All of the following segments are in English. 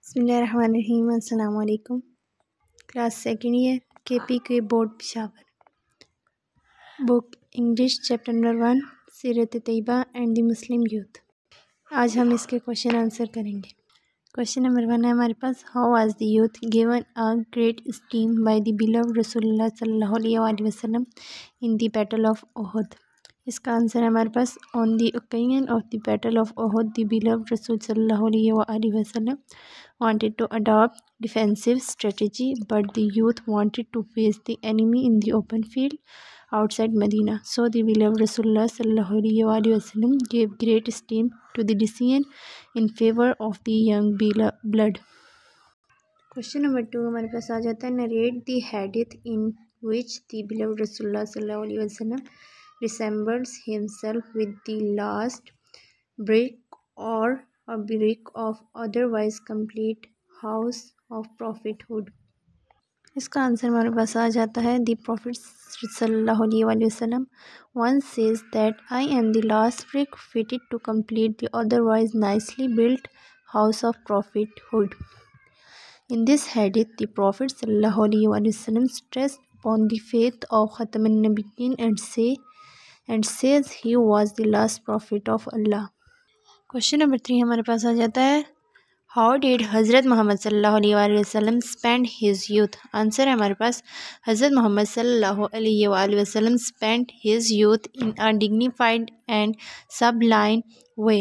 बिस्मिल्लाहिर्रहमानिर्रहीम। अस्सलाम वालेकुम। Class second year KPK board Peshawar. Book English chapter number 1 सीरत तैयबा एंड द मुस्लिम यूथ। आज हम इसके क्वेश्चन आंसर करेंगे। क्वेश्चन नंबर 1 है हमारे पास, how was the youth given a great steam by the beloved रसूलुल्लाह सल्लल्लाहु अलैहि वसल्लम in the battle of Uhud. इसका आंसर है हमारे पास, on the occasion of the battle of Uhud the beloved रसूल सल्लल्लाहु अलैहि वसल्लम wanted to adopt defensive strategy, but the youth wanted to face the enemy in the open field outside Medina. So the beloved Rasulullah sallallahu alaihi wasallam gave great esteem to the decision in favor of the young blood. Question number 2 हमारे पास आ जाता है, narrate the hadith in which the beloved Rasulullah sallallahu alaihi wasallam resembles himself with the last brick or a brick of otherwise complete house of prophethood. इसका answer हमारे पास आ जाता है, the profit सल्लल्लाहु अलैहि वसल्लम once says that I am the last brick fitted to complete the otherwise nicely built house of prophethood. In this hadith, the Prophet sallallahu alaihi wasallam stressed upon the faith of Khatamun Nabiyyin and says he was the last prophet of Allah. Question number 3 हमारे पास आ जाता है, how did हज़रत मोहम्मद सल्लल्लाहु अलैहि वसल्लम spend his youth. Answer है हमारे पास, हज़रत मोहम्मद सल्लल्लाहु अलैहि वसल्लम spend his youth in a dignified and सबलाइन way.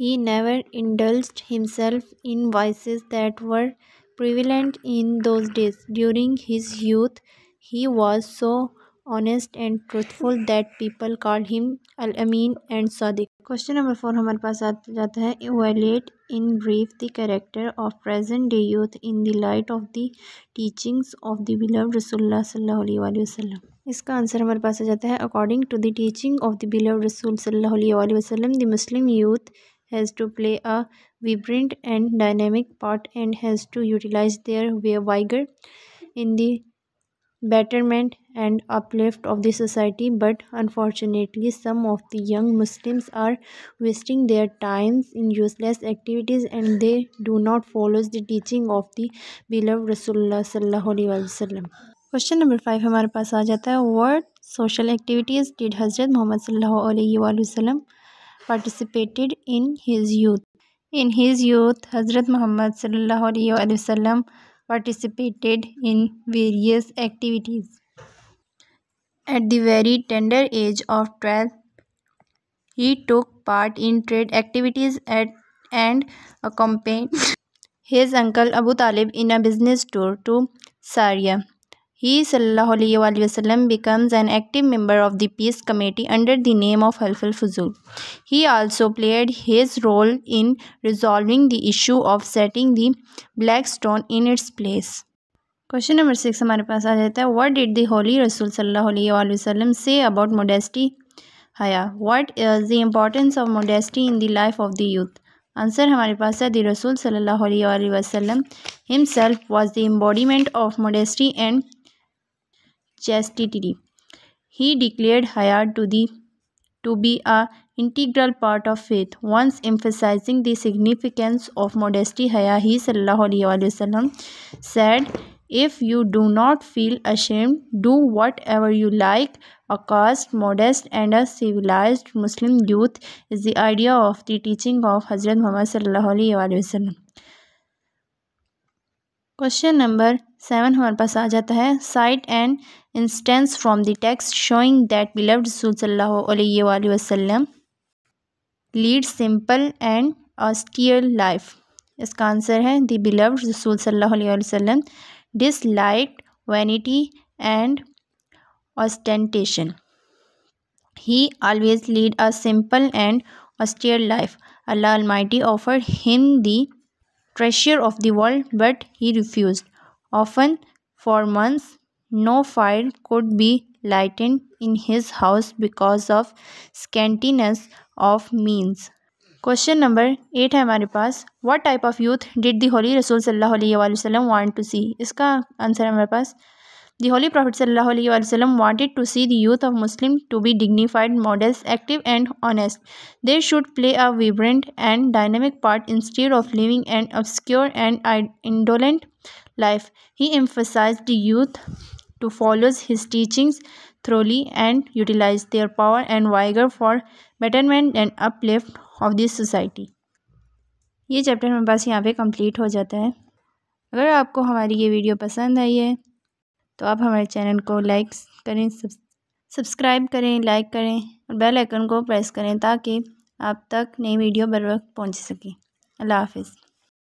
He never indulged himself in vices that were prevalent in those days. During his youth, he was so honest and truthful that people called him Al-Amin and Sadiq. Question number 4 हमारे पास आ जाता है, evaluate in brief the character of present day youth in the light of the teachings of the beloved Rasulullah sallallahu alaihi wasallam. इसका answer हमारे पास आ जाता है, according to the teaching of the beloved Rasul sallallahu alaihi wasallam, the Muslim youth has to play a vibrant and dynamic part and has to utilize their vigor in the betterment and uplift of the society. But unfortunately, some of the young Muslims are wasting their times in useless activities and they do not follow the teaching of the beloved Rasulullah sallallahu alaihi wasallam. Question number 5 हमारे पास आ जाता है, what social activities did हज़रत मोहम्मद सल्लल्लाहु अलैहि वसल्लम participated in his youth. In his youth, Hazrat Muhammad sallallahu alaihi wasallam participated in various activities. At the very tender age of 12, he took part in trade activities and accompanied his uncle Abu Talib in a business tour to Syria. He sallallahu alaihi wasallam becomes an active member of the peace committee under the name of Half al-Fuzul. He also played his role in resolving the issue of setting the black stone in its place. Question number 6 हमारे पास आ जाता है, what did the holy Rasul sallallahu alaihi wasallam say about modesty? Haya. What is the importance of modesty in the life of the youth? Answer हमारे पास है, the Rasul sallallahu alaihi wasallam himself was the embodiment of modesty and chastity. He declared haya to be a integral part of faith. Once emphasizing the significance of modesty, haya, he sallallahu alaihi wasallam said, if you do not feel ashamed, do whatever you like. A caste, modest and a civilized Muslim youth is the idea of the teaching of Hazrat Muhammad sallallahu alaihi wasallam. Question number 7 हमारे पास आ जाता है, site and instance from the text showing that beloved रसूल सल्लल्लाहु अलैहि वसल्लम lead simple and austere life. इसका answer है, the beloved रसूल सल्लल्लाहु अलैहि वसल्लम disliked vanity and ostentation. He always led a simple and austere life. Allah Almighty offered him the treasure of the world, but he refused. Often, for months, no fire could be lighted in his house because of scantiness of means. Question number 8 है हमारे पास, what type of youth did the holy रसूल सल्लल्लाहु अलैहि वसल्लम want to सी. इसका answer है हमारे पास, The Holy Prophet ﷺ wanted to see the youth of Muslims to be dignified, modest, active, and honest. They should play a vibrant and dynamic part instead of living an obscure and indolent life. He emphasized the youth to follow his teachings thoroughly and utilize their power and vigor for betterment and uplift of this society. ये chapter हमारे पास यहाँ पे complete हो जाता है। अगर आपको हमारी ये वीडियो पसंद आई है तो आप हमारे चैनल को लाइक करें, सब्सक्राइब करें, लाइक करें और बेल आइकन को प्रेस करें ताकि आप तक नई वीडियो बर वक्त पहुँच सके। अल्लाह हाफिज़।